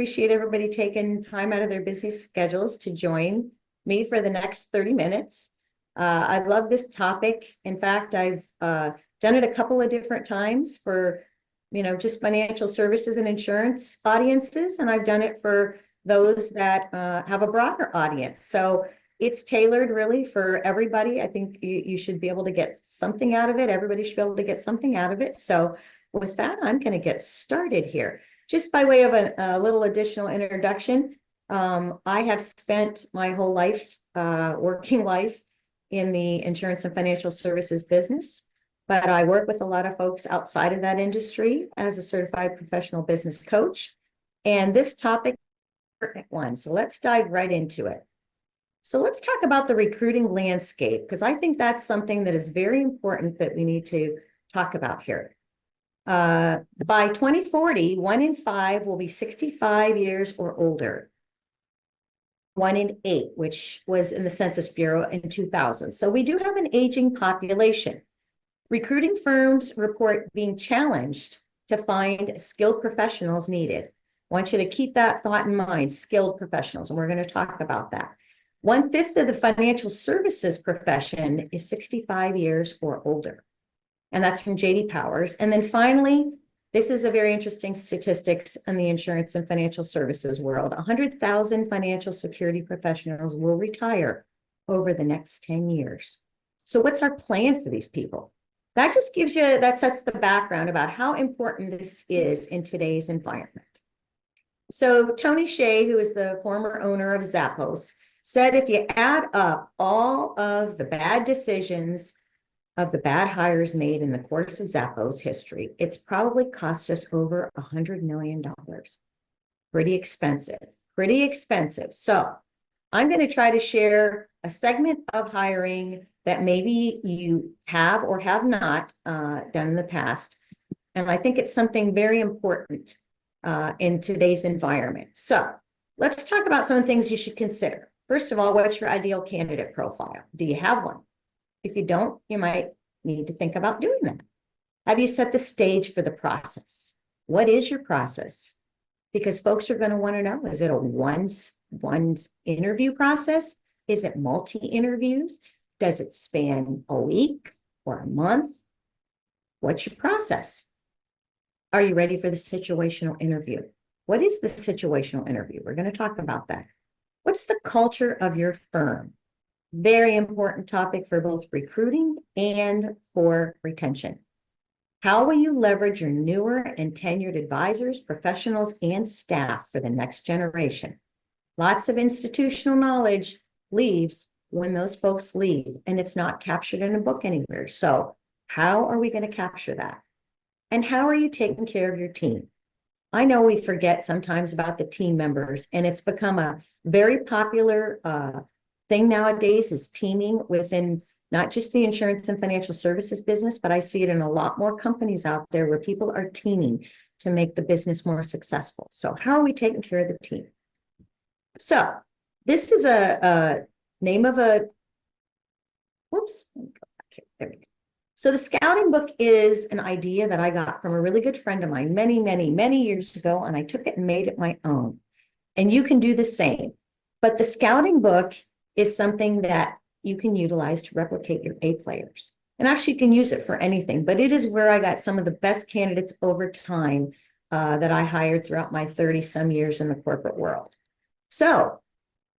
appreciate everybody taking time out of their busy schedules to join me for the next 30 minutes. I love this topic. In fact, I've done it a couple of different times for, just financial services and insurance audiences, and I've done it for those that have a broader audience. So it's tailored really for everybody. I think you should be able to get something out of it. Everybody should be able to get something out of it. So with that, I'm going to get started here. Just by way of a little additional introduction, I have spent my whole life, working life, in the insurance and financial services business, but I work with a lot of folks outside of that industry as a certified professional business coach. And this topic is a pertinent one, so let's dive right into it. So let's talk about the recruiting landscape, because I think that's something that is very important that we need to talk about here. By 2040, 1 in 5 will be 65 years or older. 1 in 8, which was in the Census Bureau in 2000. So we do have an aging population. Recruiting firms report being challenged to find skilled professionals needed. I want you to keep that thought in mind, skilled professionals, and we're going to talk about that. 1/5 of the financial services profession is 65 years or older. And that's from J.D. Powers. And then finally, this is a very interesting statistics in the insurance and financial services world. 100,000 financial security professionals will retire over the next 10 years. So what's our plan for these people? That just gives you, that sets the background about how important this is in today's environment. So Tony Hsieh, who is the former owner of Zappos, said if you add up all of the bad decisions of the bad hires made in the course of Zappos history, it's probably cost us over $100 million. Pretty expensive, pretty expensive. So I'm going to try to share a segment of hiring that maybe you have or have not done in the past. And I think it's something very important in today's environment. So let's talk about some of the things you should consider. First of all, what's your ideal candidate profile? Do you have one? If you don't, you might need to think about doing that. Have you set the stage for the process? What is your process? Because folks are going to want to know, is it a one interview process? Is it multi-interviews? Does it span a week or a month? What's your process? Are you ready for the situational interview? What is the situational interview? We're going to talk about that. What's the culture of your firm? Very important topic for both recruiting and for retention. How will you leverage your newer and tenured advisors, professionals, and staff for the next generation? Lots of institutional knowledge leaves when those folks leave, and it's not captured in a book anywhere. So how are we going to capture that? And how are you taking care of your team? I know we forget sometimes about the team members, and it's become a very popular thing nowadays is teaming within not just the insurance and financial services business, but I see it in a lot more companies out there where people are teaming to make the business more successful. So how are we taking care of the team? So this is a name of a, whoops, let me go back here. There we go. So the scouting book is an idea that I got from a really good friend of mine many, many, many years ago, and I took it and made it my own. And you can do the same. But the scouting book is something that you can utilize to replicate your A players. And actually you can use it for anything, but it is where I got some of the best candidates over time that I hired throughout my 30-some years in the corporate world. So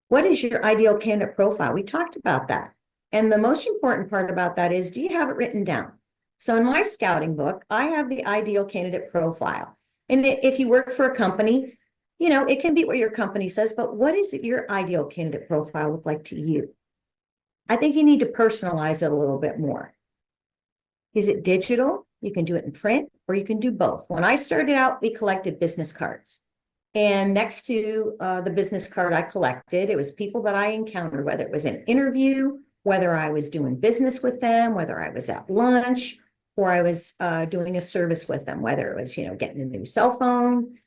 what is your ideal candidate profile? We talked about that. And the most important part about that is, do you have it written down? So in my scouting book, I have the ideal candidate profile. And if you work for a company, it can be what your company says, but what is your ideal candidate profile look like to you? I think you need to personalize it a little bit more. Is it digital? You can do it in print, or you can do both. When I started out, we collected business cards. And next to the business card I collected, it was people that I encountered, whether it was an interview, whether I was doing business with them, whether I was at lunch, or I was doing a service with them, whether it was, getting a new cell phone,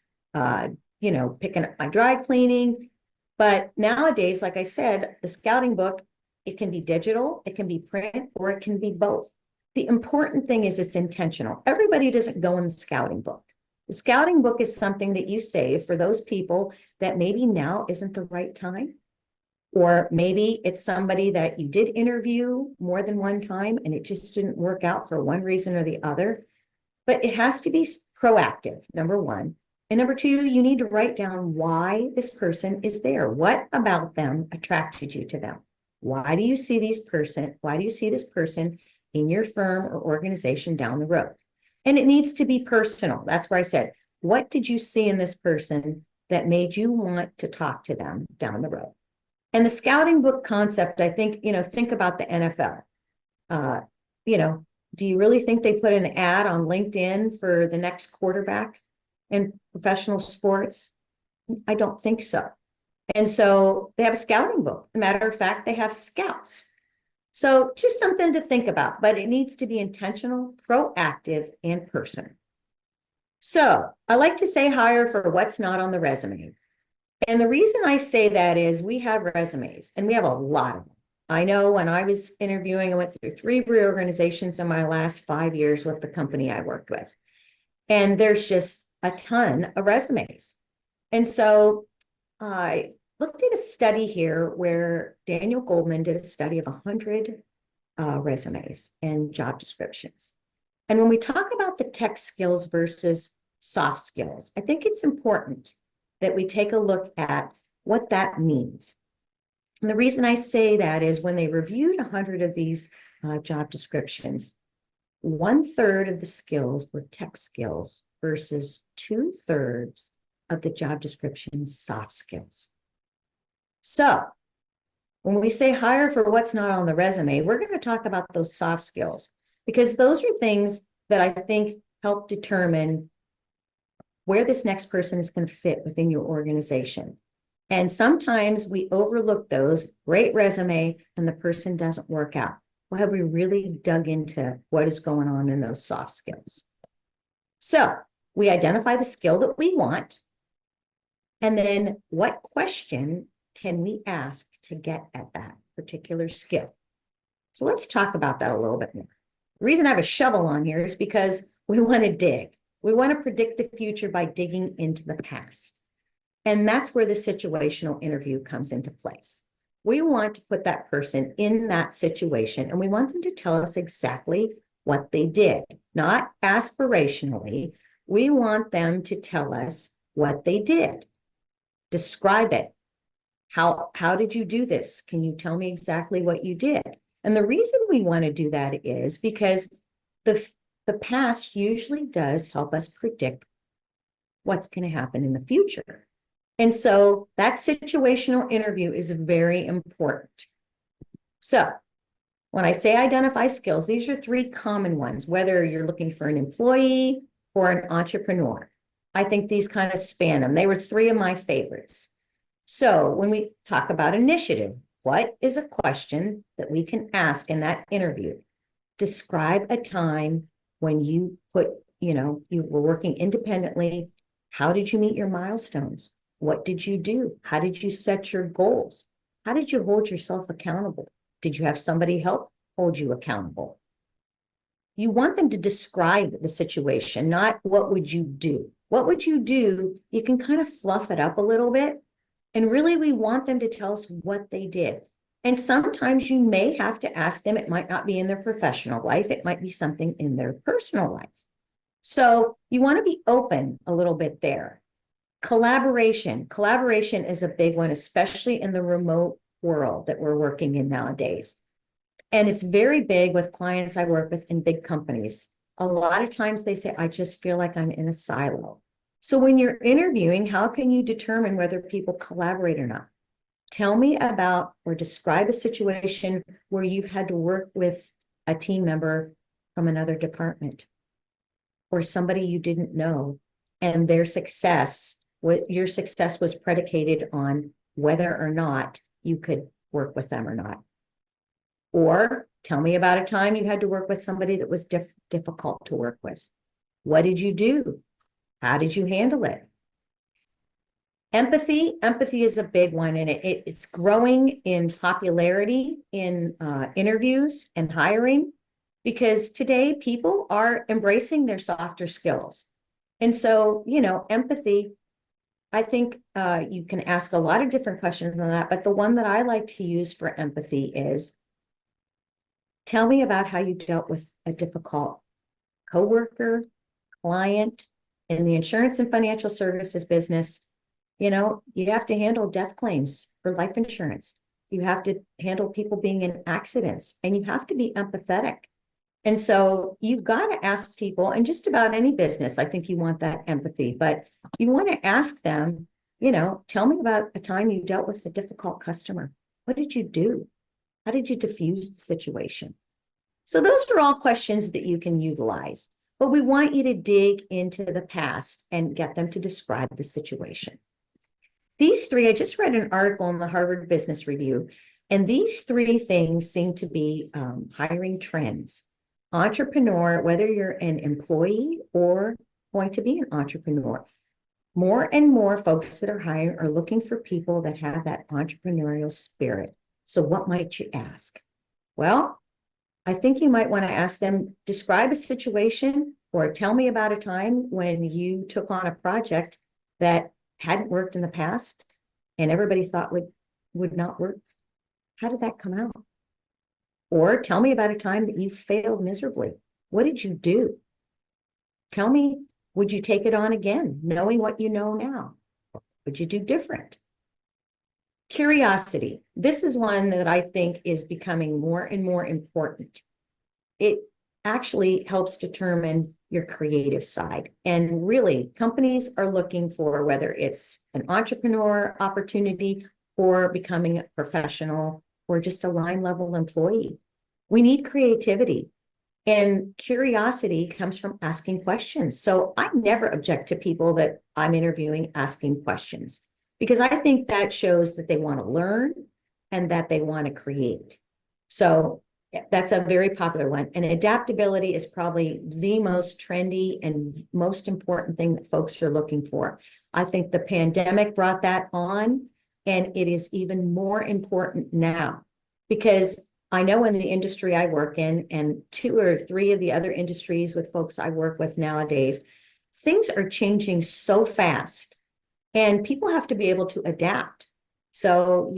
picking up my dry cleaning. But nowadays, like I said, the scouting book, it can be digital, it can be print, or it can be both. The important thing is it's intentional. Everybody doesn't go in the scouting book. The scouting book is something that you save for those people that maybe now isn't the right time. Or maybe it's somebody that you did interview more than one time and it just didn't work out for one reason or the other. But it has to be proactive, number one. And number two, you need to write down why this person is there. What about them attracted you to them? Why do you see this person in your firm or organization down the road? And it needs to be personal. That's where I said, what did you see in this person that made you want to talk to them down the road? And the scouting book concept, I think, think about the NFL. You know, do you really think they put an ad on LinkedIn for the next quarterback in professional sports? I don't think so. And so they have a scouting book. As a matter of fact, they have scouts. So just something to think about, but it needs to be intentional, proactive, and personal. So I like to say hire for what's not on the resume. And the reason I say that is we have resumes and we have a lot of them. I know when I was interviewing, I went through 3 reorganizations in my last 5 years with the company I worked with. And there's just a ton of resumes. And so I looked at a study here where Daniel Goldman did a study of 100 resumes and job descriptions. And when we talk about the tech skills versus soft skills, I think it's important that we take a look at what that means. And the reason I say that is when they reviewed 100 of these job descriptions, 1/3 of the skills were tech skills versus 2/3 of the job descriptions soft skills. So when we say hire for what's not on the resume, we're going to talk about those soft skills because those are things that I think help determine where this next person is going to fit within your organization. And sometimes we overlook those, great resume, and the person doesn't work out. Well, have we really dug into what is going on in those soft skills? So we identify the skill that we want, and then what question can we ask to get at that particular skill? So let's talk about that a little bit more. The reason I have a shovel on here is because we want to dig. We want to predict the future by digging into the past. And that's where the situational interview comes into place. We want to put that person in that situation and we want them to tell us exactly what they did, not aspirationally. We want them to tell us what they did. Describe it. How did you do this? Can you tell me exactly what you did? And the reason we want to do that is because the past usually does help us predict what's going to happen in the future. And so that situational interview is very important. So when I say identify skills, these are 3 common ones, whether you're looking for an employee or an entrepreneur. I think these kind of span them. They were 3 of my favorites. So when we talk about initiative, what is a question that we can ask in that interview? Describe a time when you you were working independently. How did you meet your milestones? What did you do? How did you set your goals? How did you hold yourself accountable? Did you have somebody help hold you accountable? You want them to describe the situation, not what would you do. What would you do? You can kind of fluff it up a little bit. And really, we want them to tell us what they did. And sometimes you may have to ask them, it might not be in their professional life, it might be something in their personal life. So you want to be open a little bit there. Collaboration is a big one, especially in the remote world that we're working in nowadays. And it's very big with clients I work with in big companies. A lot of times they say, I just feel like I'm in a silo. So when you're interviewing, how can you determine whether people collaborate or not? Tell me about or describe a situation where you've had to work with a team member from another department or somebody you didn't know, and their success, what your success was predicated on whether or not you could work with them or not. Or tell me about a time you had to work with somebody that was difficult to work with. What did you do? How did you handle it? Empathy is a big one, and it's growing in popularity in interviews and hiring, because today people are embracing their softer skills. And so, empathy, I think you can ask a lot of different questions on that, but the one that I like to use for empathy is, tell me about how you dealt with a difficult coworker, client in the insurance and financial services business. You have to handle death claims for life insurance. You have to handle people being in accidents, and you have to be empathetic. And so you've got to ask people, and just about any business, I think you want that empathy, but you want to ask them, tell me about a time you dealt with a difficult customer. What did you do? How did you diffuse the situation? So those are all questions that you can utilize, but we want you to dig into the past and get them to describe the situation. These three, I just read an article in the Harvard Business Review, and these three things seem to be hiring trends. Entrepreneur, whether you're an employee or going to be an entrepreneur, more and more folks that are hiring are looking for people that have that entrepreneurial spirit. So what might you ask? Well, I think you might want to ask them, describe a situation or tell me about a time when you took on a project that hadn't worked in the past and everybody thought would not work. How did that come out? Or tell me about a time that you failed miserably. What did you do? Tell me, would you take it on again, knowing what you know now? Would you do different? Curiosity. This is one that I think is becoming more and more important. It actually helps determine your creative side. And really, companies are looking for, whether it's an entrepreneur opportunity or becoming a professional or just a line level employee. We need creativity. And curiosity comes from asking questions. So I never object to people that I'm interviewing asking questions, because I think that shows that they want to learn and that they want to create. So that's a very popular one. And adaptability is probably the most trendy and most important thing that folks are looking for. I think the pandemic brought that on, and it is even more important now, because I know in the industry I work in, and 2 or 3 of the other industries with folks I work with nowadays, things are changing so fast and people have to be able to adapt. So,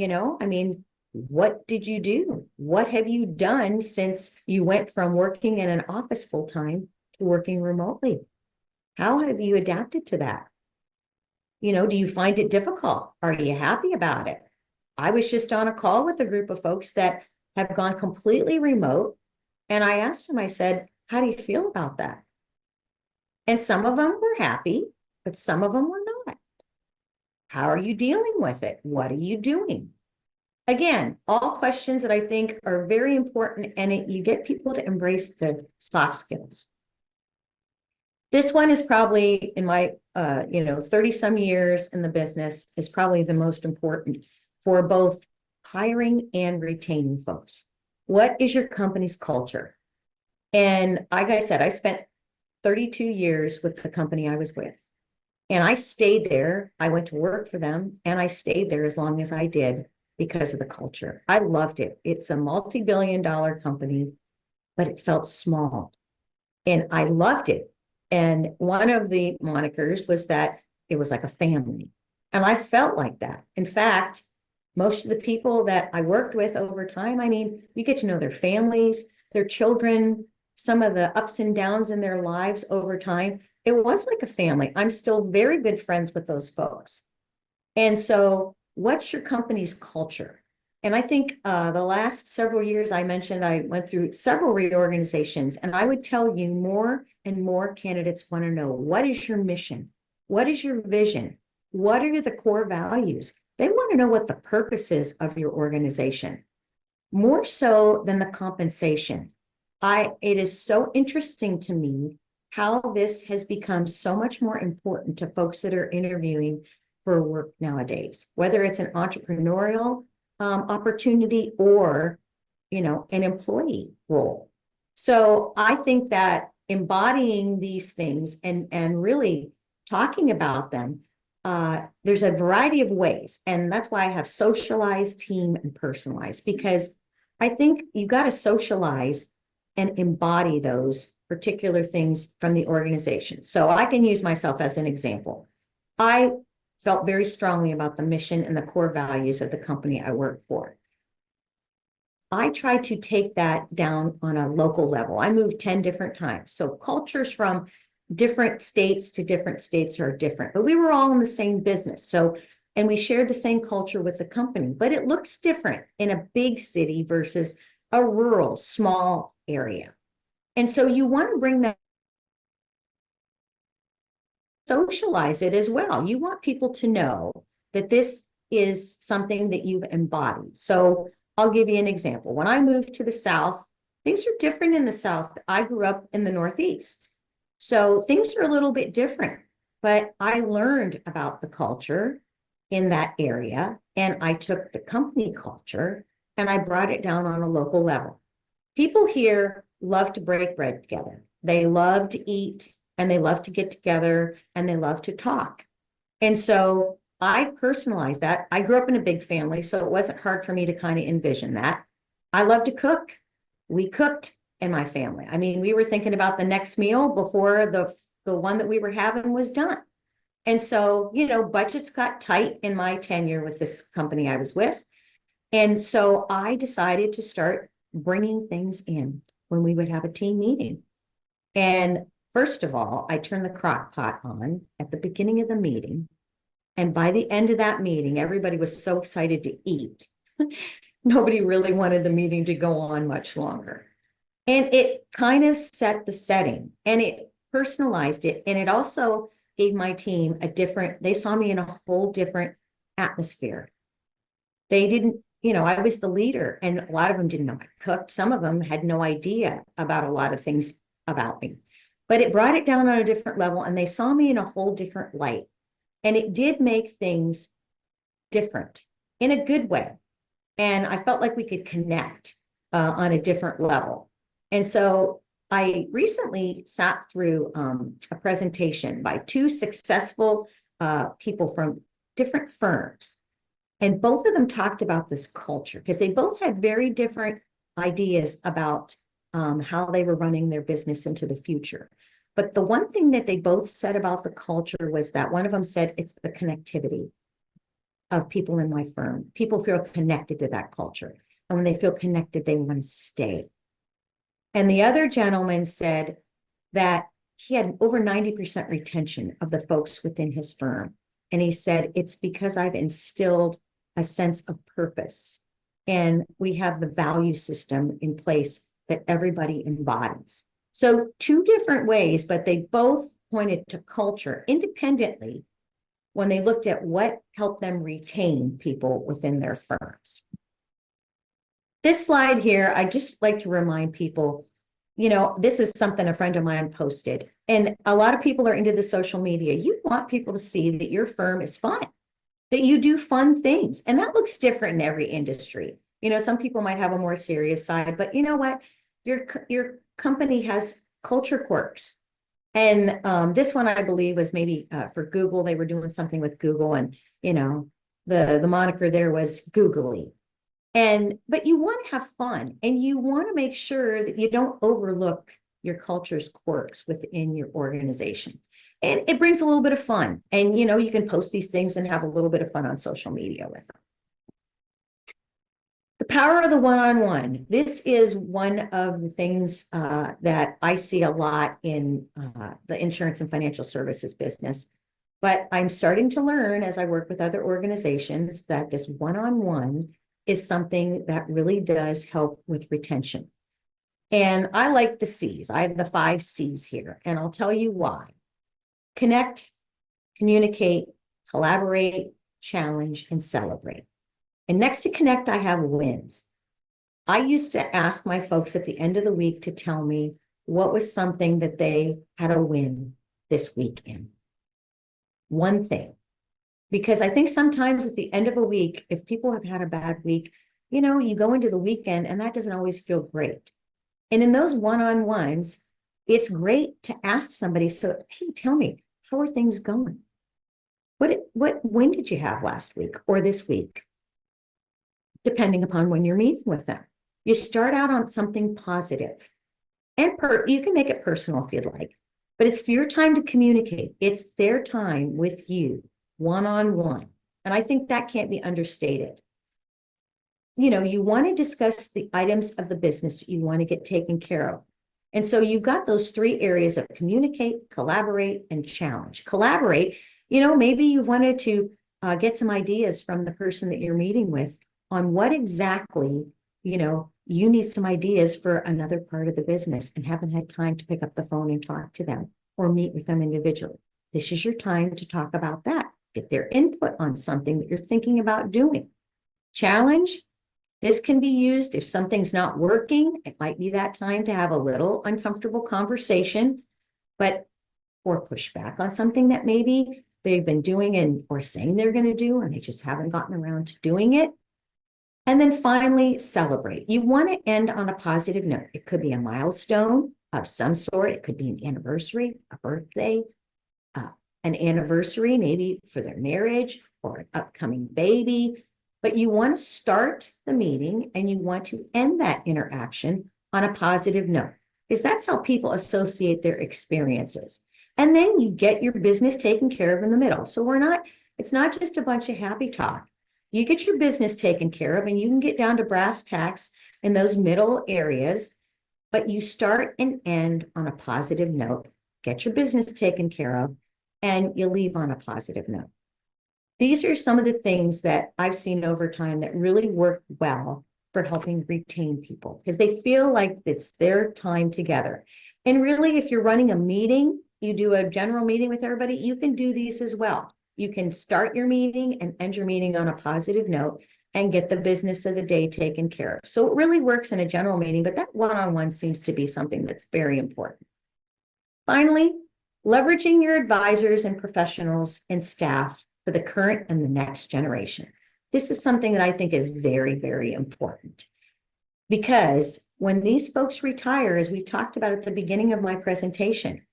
what did you do? What have you done since you went from working in an office full time to working remotely? How have you adapted to that? Do you find it difficult? Are you happy about it? I was just on a call with a group of folks that have gone completely remote. And I asked them, I said, how do you feel about that? And some of them were happy, but some of them were not. How are you dealing with it? What are you doing? Again, all questions that I think are very important, and you get people to embrace the soft skills. This one is probably in my, 30 some years in the business, is probably the most important for both hiring and retaining folks. What is your company's culture? And like I said, I spent 32 years with the company I was with, and I stayed there. I went to work for them, and I stayed there as long as I did because of the culture. I loved it. It's a multi-billion-dollar company, but it felt small, and I loved it. And one of the monikers was that it was like a family, and I felt like that. In fact, most of the people that I worked with over time, you get to know their families, their children, some of the ups and downs in their lives over time. It was like a family. I'm still very good friends with those folks. And so what's your company's culture? And I think the last several years, I mentioned I went through several reorganizations, and I would tell you more and more candidates want to know, what is your mission? What is your vision? What are the core values? They want to know what the purpose is of your organization, more so than the compensation. It is so interesting to me how this has become so much more important to folks that are interviewing for work nowadays, whether it's an entrepreneurial opportunity or, an employee role. So I think that embodying these things and really talking about them, there's a variety of ways. And that's why I have socialized, team, and personalized, because I think you've got to socialize and embody those particular things from the organization. So I can use myself as an example. I felt very strongly about the mission and the core values of the company I work for. I try to take that down on a local level. I moved 10 different times. So cultures from different states to different states are different, but we were all in the same business. So, and we shared the same culture with the company, but it looks different in a big city versus a rural, small area. And so you want to bring that, socialize it as well. You want people to know that this is something that you've embodied. So I'll give you an example. When I moved to the South, things are different in the South. I grew up in the Northeast. So things are a little bit different, but I learned about the culture in that area, and I took the company culture and I brought it down on a local level. People here love to break bread together. They love to eat and they love to get together and they love to talk. And so I personalized that. I grew up in a big family, so it wasn't hard for me to kind of envision that. I love to cook. We cooked in my family. I mean, we were thinking about the next meal before the one that we were having was done. And so, you know, budgets got tight in my tenure with this company I was with. And so I decided to start bringing things in when we would have a team meeting. And first of all, I turned the crock pot on at the beginning of the meeting. And by the end of that meeting, everybody was so excited to eat. Nobody really wanted the meeting to go on much longer. And it kind of set the setting and it personalized it. And it also gave my team a different, they saw me in a whole different atmosphere. They didn't, you know, I was the leader and a lot of them didn't know I cooked. Some of them had no idea about a lot of things about me, but it brought it down on a different level and they saw me in a whole different light. And it did make things different in a good way. And I felt like we could connect on a different level. And so I recently sat through a presentation by two successful people from different firms. And both of them talked about this culture because they both had very different ideas about how they were running their business into the future. But the one thing that they both said about the culture was that one of them said it's the connectivity of people in my firm. People feel connected to that culture. And when they feel connected, they want to stay. And the other gentleman said that he had over 90% retention of the folks within his firm. And he said, it's because I've instilled a sense of purpose. And we have the value system in place that everybody embodies. So two different ways, but they both pointed to culture independently when they looked at what helped them retain people within their firms. This slide here, I just like to remind people, you know, this is something a friend of mine posted, and a lot of people are into the social media. You want people to see that your firm is fun, that you do fun things, and that looks different in every industry. You know, some people might have a more serious side, but you know what? Your company has culture quirks. And this one, I believe, was maybe for Google. They were doing something with Google, and you know, the moniker there was googly. But you want to have fun, and you want to make sure that you don't overlook your culture's quirks within your organization. And it brings a little bit of fun. And you know, you can post these things and have a little bit of fun on social media with them. The power of the one-on-one. This is one of the things that I see a lot in the insurance and financial services business. But I'm starting to learn as I work with other organizations that this one-on-one is something that really does help with retention. And I like the C's. I have the 5 C's here, and I'll tell you why. Connect, communicate, collaborate, challenge, and celebrate. And next to connect, I have wins. I used to ask my folks at the end of the week to tell me what was something that they had a win this week in. One thing. Because I think sometimes at the end of a week, if people have had a bad week, you know, you go into the weekend and that doesn't always feel great. And in those one-on-ones, it's great to ask somebody, so, hey, tell me, how are things going? What win did you have last week or this week? Depending upon when you're meeting with them. You start out on something positive. And you can make it personal if you'd like, but it's your time to communicate. It's their time with you, one-on-one. And I think that can't be understated. You know, you want to discuss the items of the business you want to get taken care of. And so you've got those three areas of communicate, collaborate, and challenge. Collaborate, you know, maybe you wanted to get some ideas from the person that you're meeting with on what exactly, you know, you need some ideas for another part of the business and haven't had time to pick up the phone and talk to them or meet with them individually. This is your time to talk about that. Get their input on something that you're thinking about doing. Challenge. This can be used if something's not working. It might be that time to have a little uncomfortable conversation, or push back on something that maybe they've been doing and or saying they're going to do, and they just haven't gotten around to doing it. And then finally, celebrate. You want to end on a positive note. It could be a milestone of some sort. It could be an anniversary, a birthday, an anniversary, maybe for their marriage or an upcoming baby. But you want to start the meeting and you want to end that interaction on a positive note, because that's how people associate their experiences. And then you get your business taken care of in the middle. So it's not just a bunch of happy talk. You get your business taken care of and you can get down to brass tacks in those middle areas, but you start and end on a positive note, get your business taken care of, and you leave on a positive note. These are some of the things that I've seen over time that really work well for helping retain people, because they feel like it's their time together. And really, if you're running a meeting, you do a general meeting with everybody, you can do these as well. You can start your meeting and end your meeting on a positive note and get the business of the day taken care of. So it really works in a general meeting, but that one-on-one seems to be something that's very important. Finally, leveraging your advisors and professionals and staff for the current and the next generation. This is something that I think is very, very important, because when these folks retire, as we talked about at the beginning of my presentation,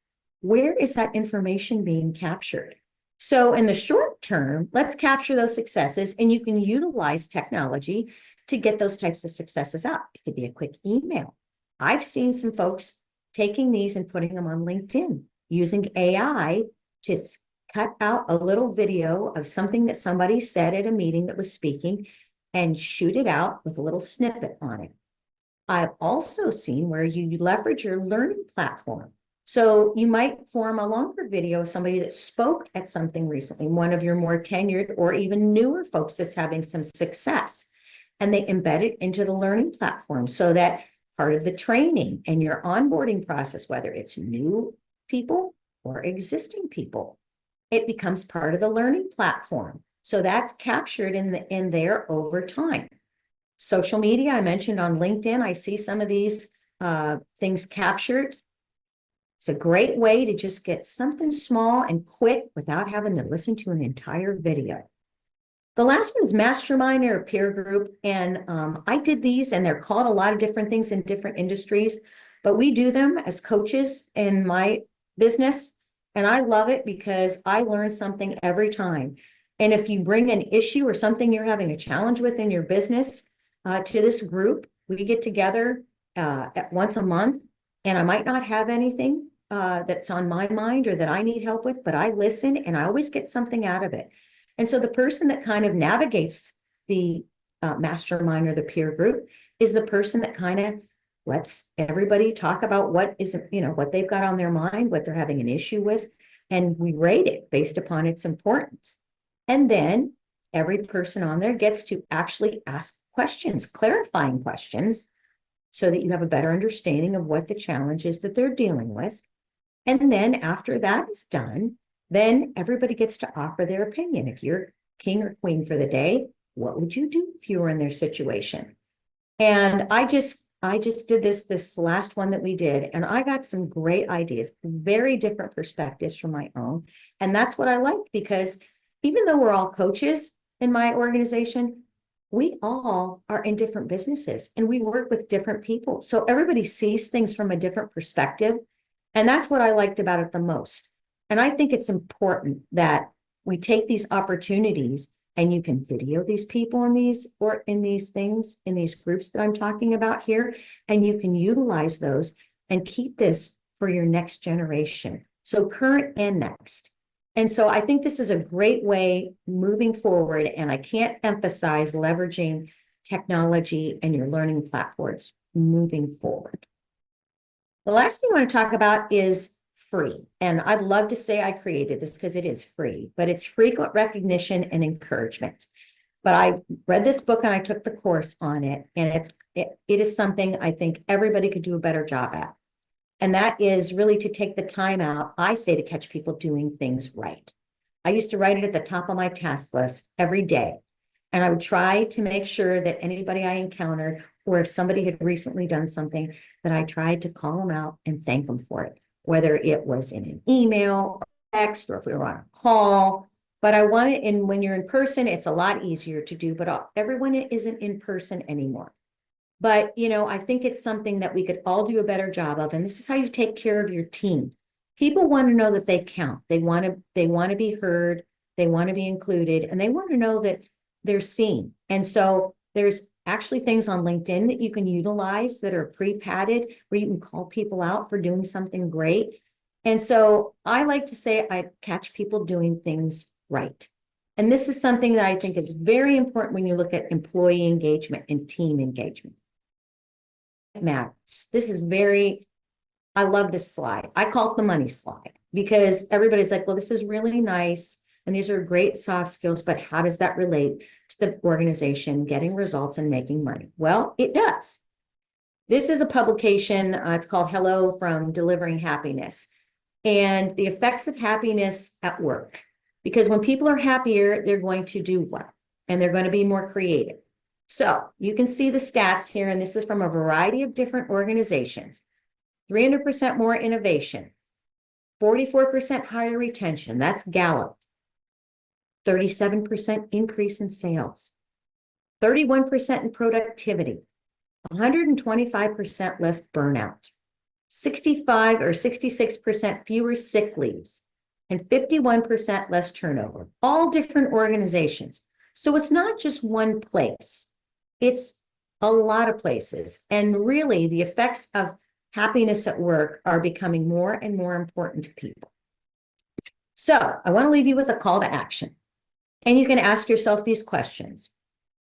where is that information being captured? So in the short term, let's capture those successes, and you can utilize technology to get those types of successes out. It could be a quick email. I've seen some folks taking these and putting them on LinkedIn, using AI to cut out a little video of something that somebody said at a meeting that was speaking and shoot it out with a little snippet on it. I've also seen where you leverage your learning platform. So you might form a longer video of somebody that spoke at something recently, one of your more tenured or even newer folks that's having some success, and they embed it into the learning platform so that part of the training and your onboarding process, whether it's new people or existing people, it becomes part of the learning platform. So that's captured in there over time. Social media, I mentioned on LinkedIn, I see some of these things captured. It's a great way to just get something small and quick without having to listen to an entire video. The last one is mastermind or a peer group. And I did these, and they're called a lot of different things in different industries, but we do them as coaches in my business. And I love it because I learn something every time. And if you bring an issue or something you're having a challenge with in your business to this group, we get together at once a month, and I might not have anything that's on my mind or that I need help with, but I listen and I always get something out of it. And so the person that kind of navigates the mastermind or the peer group is the person that kind of lets everybody talk about what they've got on their mind, what they're having an issue with, and we rate it based upon its importance. And then every person on there gets to actually ask questions, clarifying questions, so that you have a better understanding of what the challenge is that they're dealing with. And then after that is done, then everybody gets to offer their opinion. If you're king or queen for the day, what would you do if you were in their situation? And I just did this last one that we did, and I got some great ideas, very different perspectives from my own. And that's what I like, because even though we're all coaches in my organization, we all are in different businesses and we work with different people. So everybody sees things from a different perspective. And that's what I liked about it the most. And I think it's important that we take these opportunities, and you can video these people in these groups that I'm talking about here, and you can utilize those and keep this for your next generation. So current and next. And so I think this is a great way moving forward. And I can't emphasize leveraging technology and your learning platforms moving forward. The last thing I want to talk about is free. And I'd love to say I created this because it is free, but it's frequent recognition and encouragement. But I read this book and I took the course on it, and it is something I think everybody could do a better job at. And that is really to take the time out, I say, to catch people doing things right. I used to write it at the top of my task list every day. And I would try to make sure that anybody I encountered, or if somebody had recently done something, that I tried to call them out and thank them for it, whether it was in an email or text, or if we were on a call. But I want it, and when you're in person, it's a lot easier to do, but everyone isn't in person anymore. But, I think it's something that we could all do a better job of. And this is how you take care of your team. People want to know that they count. They want to be heard. They want to be included, and they want to know that they're seen. And so there's actually things on LinkedIn that you can utilize that are pre-padded, where you can call people out for doing something great. And so I like to say I catch people doing things right. And this is something that I think is very important when you look at employee engagement and team engagement. It matters. I love this slide. I call it the money slide, because everybody's like, well, this is really nice, and these are great soft skills, but how does that relate to the organization getting results and making money? Well, it does. This is a publication. It's called Hello from Delivering Happiness, and the effects of happiness at work. Because when people are happier, they're going to do well, and they're going to be more creative. So you can see the stats here, and this is from a variety of different organizations. 300% more innovation, 44% higher retention. That's Gallup. 37% increase in sales, 31% in productivity, 125% less burnout, 65 or 66% fewer sick leaves, and 51% less turnover. All different organizations. So it's not just one place. It's a lot of places. And really, the effects of happiness at work are becoming more and more important to people. So I want to leave you with a call to action. And you can ask yourself these questions.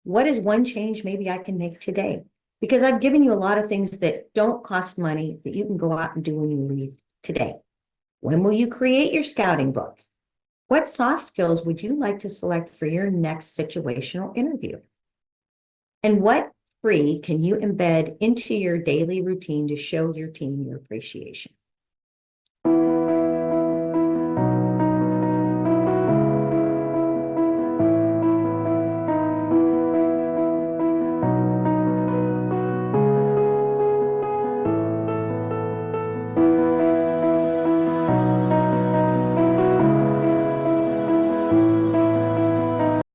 What is one change maybe I can make today? Because I've given you a lot of things that don't cost money that you can go out and do when you leave today. When will you create your scouting book? What soft skills would you like to select for your next situational interview? And what free can you embed into your daily routine to show your team your appreciation?